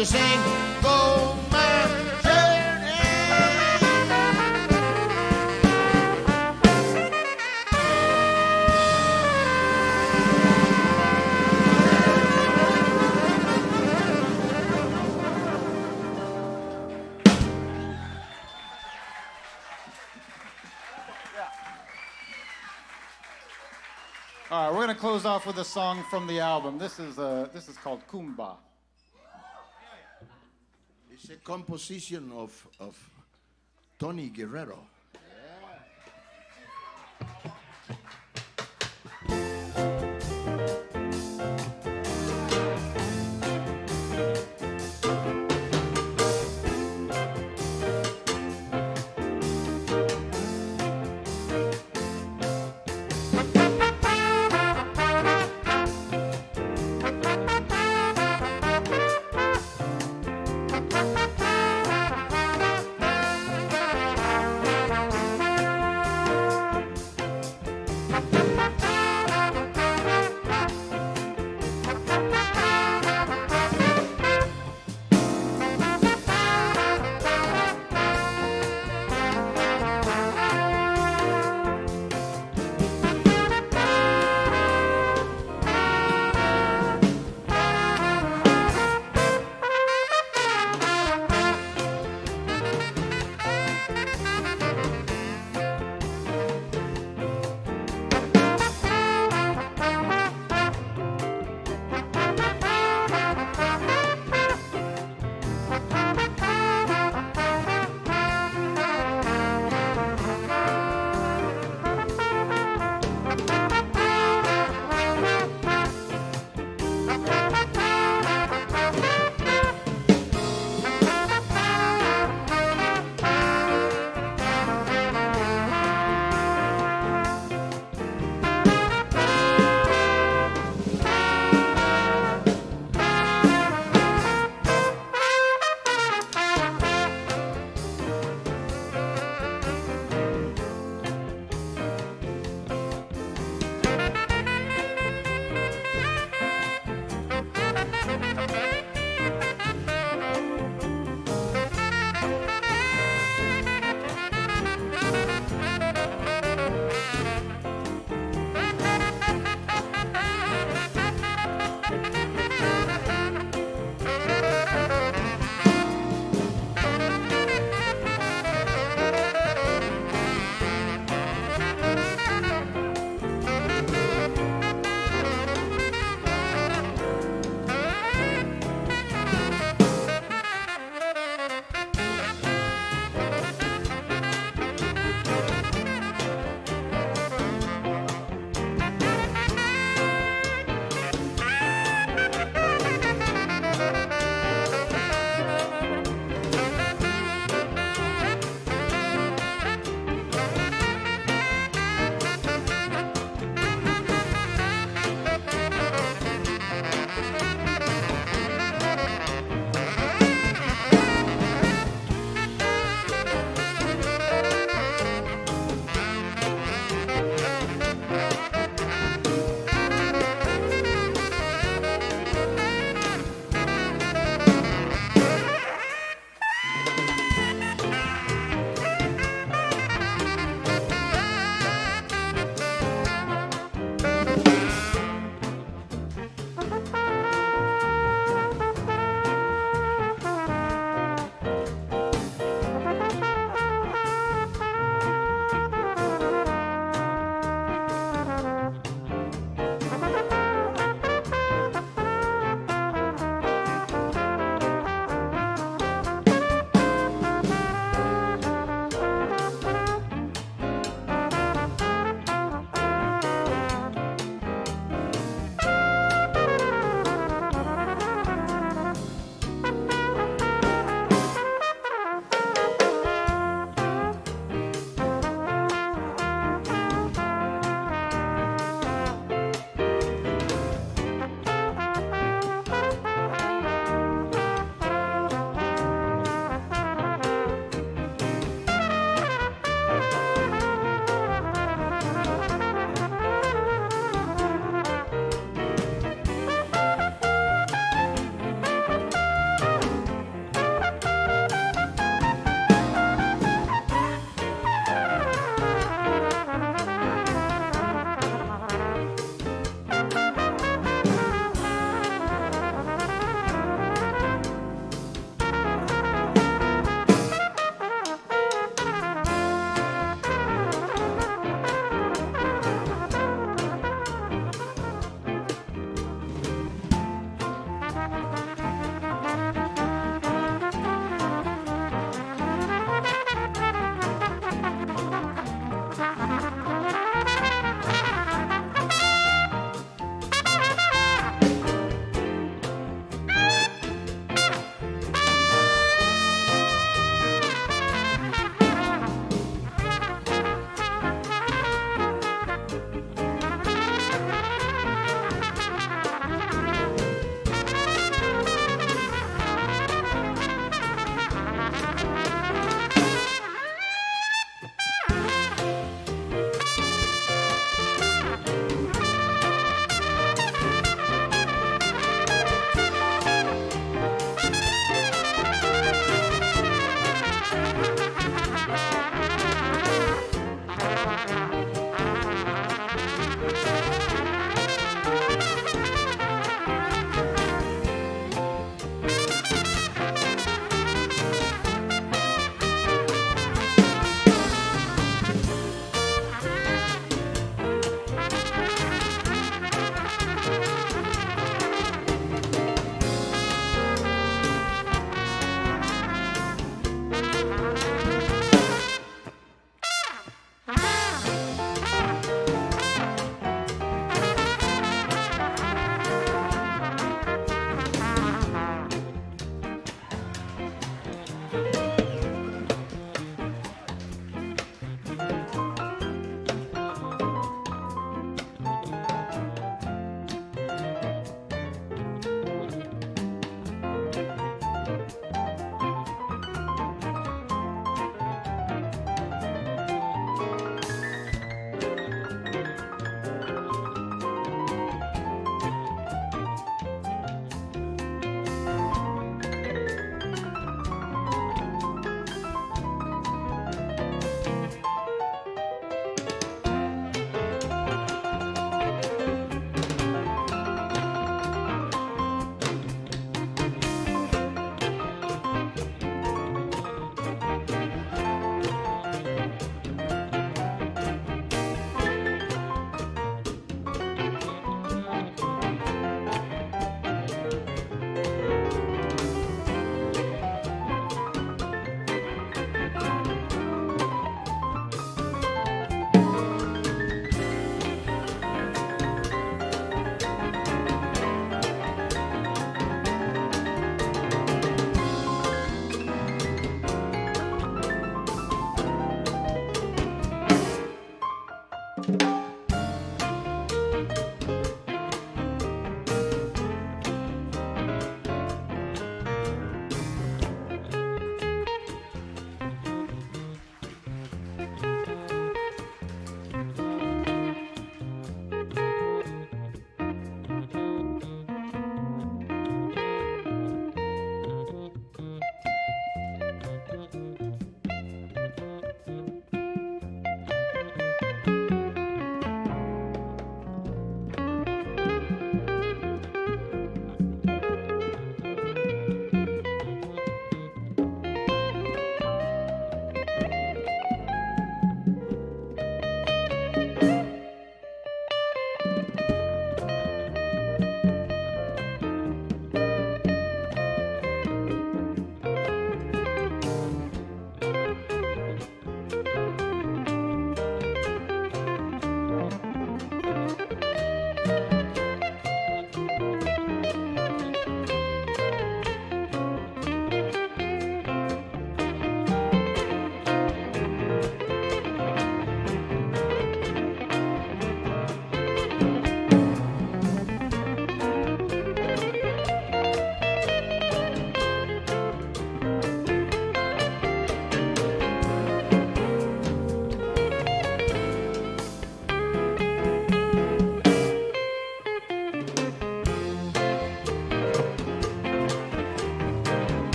to sing, go my journey. All right, we're gonna close off with a song from the album. This is called Kumba. It's a composition of Tony Guerrero.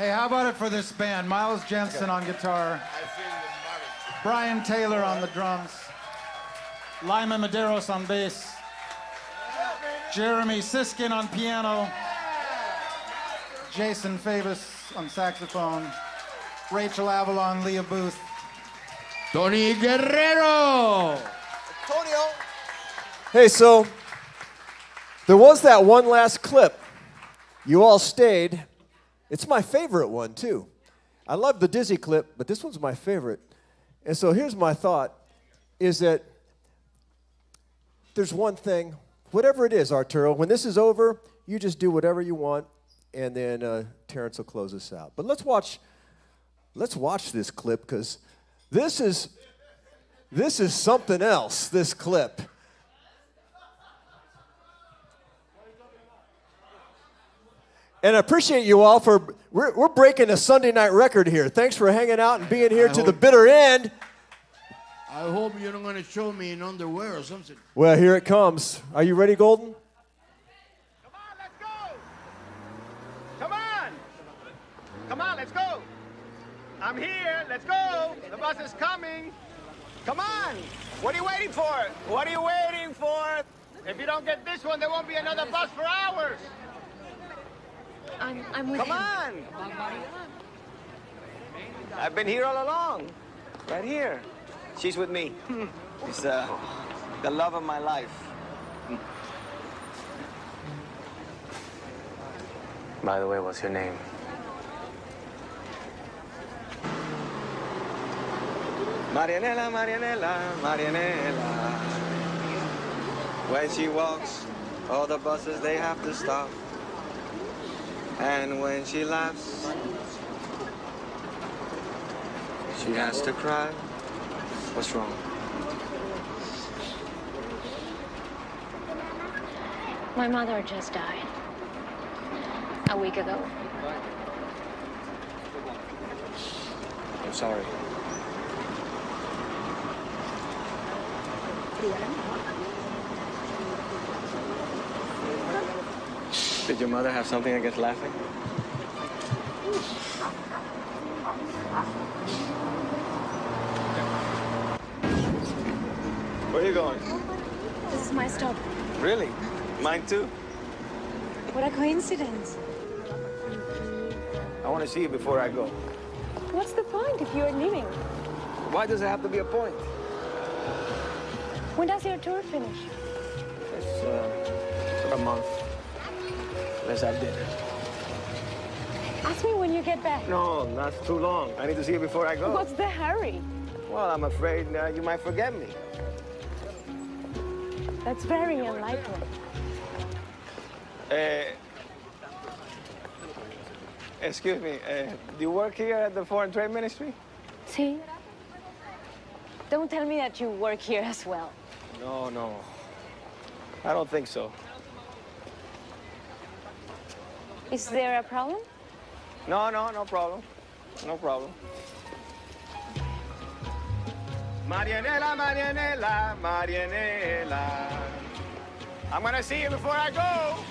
Hey, how about it for this band? Miles Jensen on guitar. Brian Taylor on the drums. Lima Medeiros on bass. Jeremy Siskin on piano. Jason Favis on saxophone. Rachel Avalon, Leah Booth. Tony Guerrero. Antonio. Hey, so there was that one last clip. You all stayed. It's my favorite one, too. I love the Dizzy clip, but this one's my favorite. And so here's my thought, is that there's one thing, whatever it is, Arturo, when this is over, you just do whatever you want, and then Terrence will close us out. But let's watch this clip, because this is something else, this clip. And I appreciate you all we're breaking a Sunday night record here. Thanks for hanging out and being here to the bitter end. I hope you're not going to show me in underwear or something. Well, here it comes. Are you ready, Golden? Come on, let's go. Come on. Come on, let's go. I'm here. Let's go. The bus is coming. Come on. What are you waiting for? What are you waiting for? If you don't get this one, there won't be another bus for hours. I'm with Come on. I've been here all along. Right here. She's with me. It's the love of my life. By the way, what's your name? Marianela, Marianela, Marianela. When she walks, all the buses, they have to stop. And when she laughs, she has to cry. What's wrong? My mother just died a week ago. I'm sorry. Did your mother have something against laughing? Where are you going? This is my stop. Really? Mine too. What a coincidence. I want to see you before I go. What's the point if you're leaving? Why does it have to be a point? When does your tour finish? It's a month. Let's have dinner. Ask me when you get back. No, that's too long. I need to see you before I go. What's the hurry? Well, I'm afraid you might forget me. That's very unlikely. Excuse me, do you work here at the Foreign Trade Ministry? See? Don't tell me that you work here as well. No. I don't think so. Is there a problem? No problem. No problem. Marianela, Marianela, Marianela. I'm gonna see you before I go.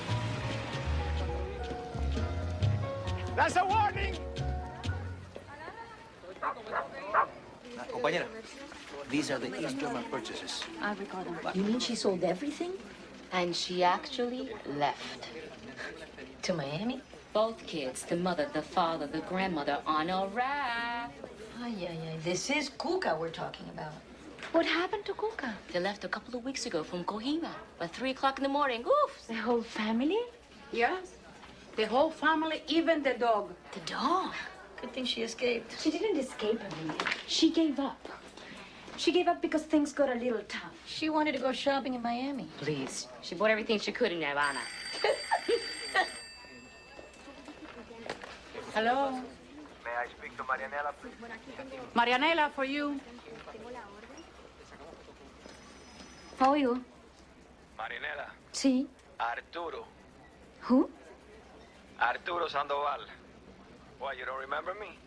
That's a warning. Compañera, these are the East German purchases. I record them. You mean she sold everything? And she actually left. To Miami? Both kids, the mother, the father, the grandmother, on a raft. Ay. This is Cuca we're talking about. What happened to Cuca? They left a couple of weeks ago from Cohiba. By 3 o'clock in the morning. Oof! The whole family? Yes. The whole family, even the dog. The dog? Good thing she escaped. She didn't escape, Amelia. She gave up. She gave up because things got a little tough. She wanted to go shopping in Miami. Please. She bought everything she could in Havana. Hello. May I speak to Marianela, please? Marianela, for you. Oigo. Marianela. Sí. Arturo. Who? Arturo Sandoval. Why, you don't remember me?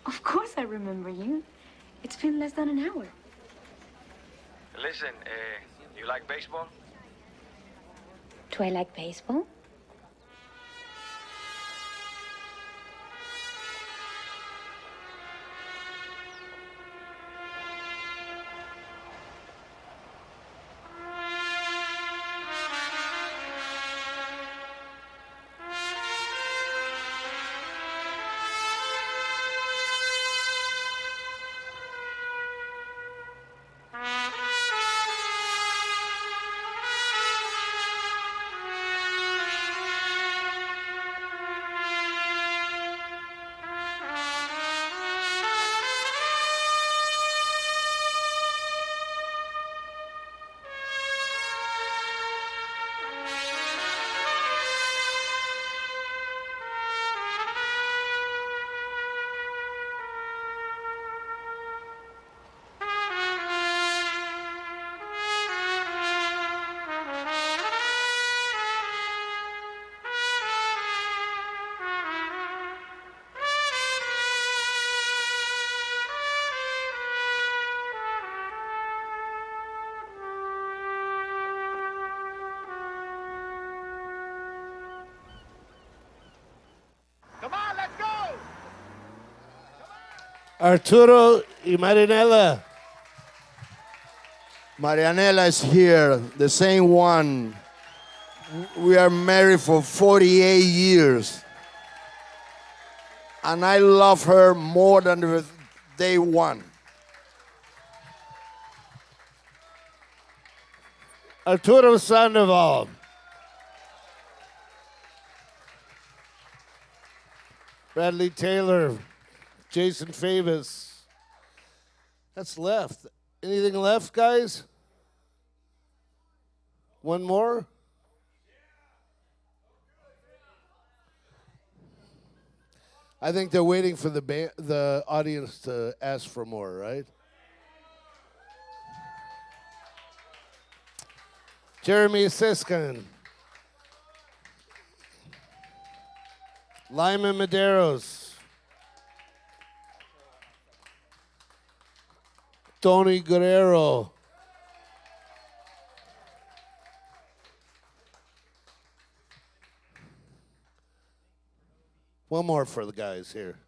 Of course I remember you. It's been less than an hour. Listen, you like baseball? Do I like baseball? Arturo y Marinela. Marianela is here, the same one. We are married for 48 years. And I love her more than the day one. Arturo Sandoval. Bradley Taylor. Jason Favis. That's left. Anything left, guys? One more? I think they're waiting for the audience to ask for more, right? Jeremy Siskin. Lyman Medeiros. Tony Guerrero. One more for the guys here.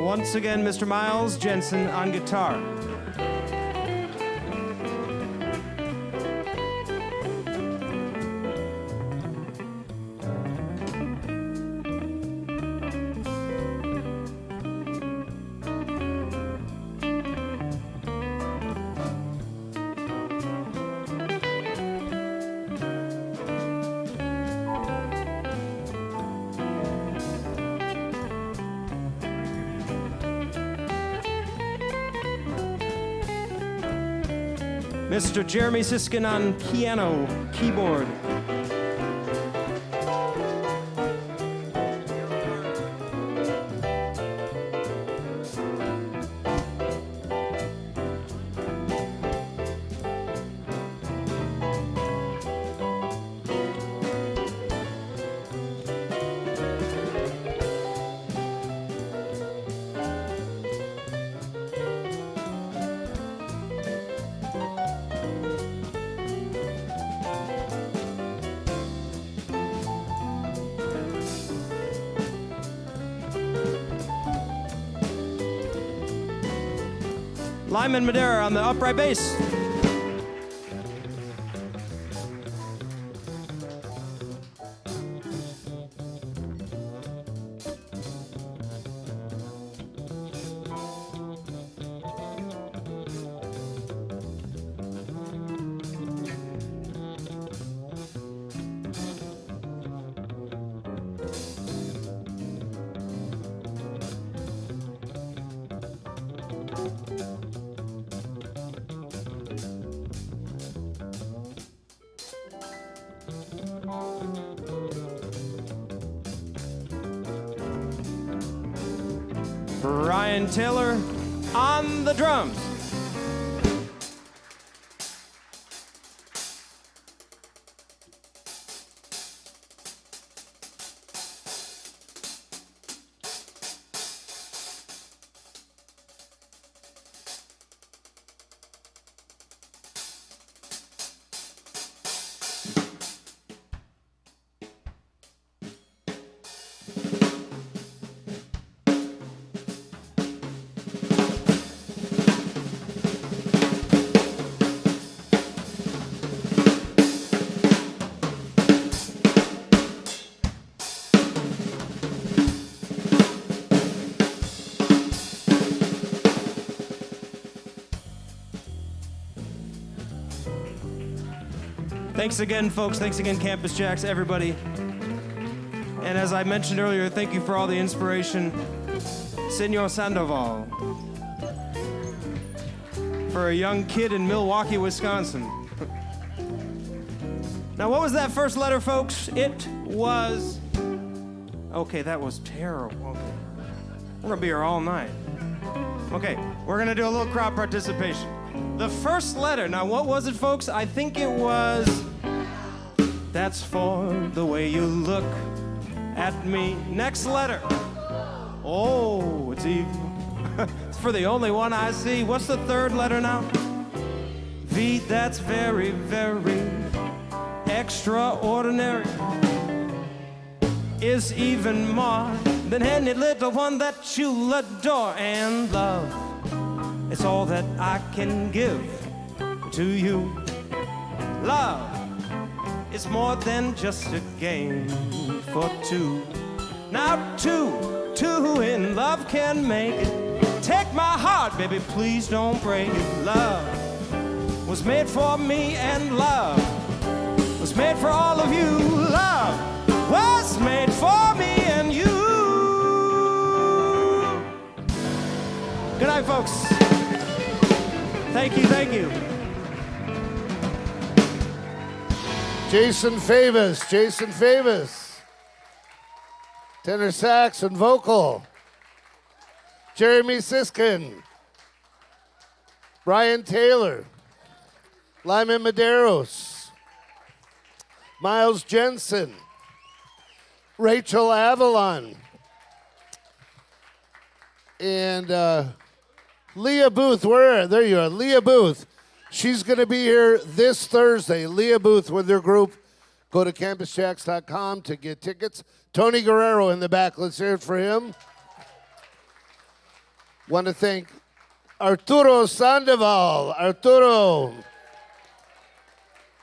Once again, Mr. Miles Jensen on guitar. Mr. Jeremy Siskin on piano, keyboard. Lyman Madeira on the upright bass. Brian Taylor on the drums. Thanks again, folks. Thanks again, Campus Jacks, everybody. And as I mentioned earlier, thank you for all the inspiration, Senor Sandoval, for a young kid in Milwaukee, Wisconsin. Now, what was that first letter, folks? It was... Okay, that was terrible. Okay. We're gonna be here all night. Okay, we're gonna do a little crowd participation. The first letter, now what was it, folks? I think it was... That's for the way you look at me. Next letter. Oh, it's evil. It's for the only one I see. What's the third letter now? V, that's very, very extraordinary. Is even more than any little one that you adore. And love, it's all that I can give to you. Love is more than just a game for two. Now two in love can make it. Take my heart, baby, please don't break it. Love was made for me, and love was made for all of you. Love was made for me and you. Good night, folks. Thank you, thank you. Jason Favis. Tenor sax and vocal. Jeremy Siskin. Brian Taylor. Lyman Medeiros. Miles Jensen. Rachel Avalon. And Leah Booth, there you are, Leah Booth. She's going to be here this Thursday. Leah Booth with her group. Go to campusjacks.com to get tickets. Tony Guerrero in the back. Let's hear it for him. Want to thank Arturo Sandoval. Arturo.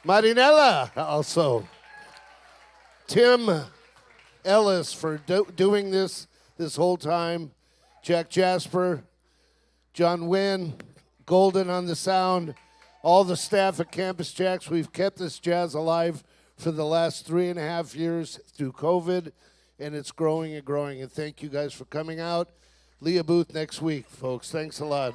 Marinella also. Tim Ellis for doing this whole time. Jack Jasper. John Wynn. Golden on the sound. All the staff at Campus Jacks. We've kept this jazz alive for the last 3.5 years through COVID, and it's growing and growing. And thank you guys for coming out. Leah Booth next week, folks. Thanks a lot.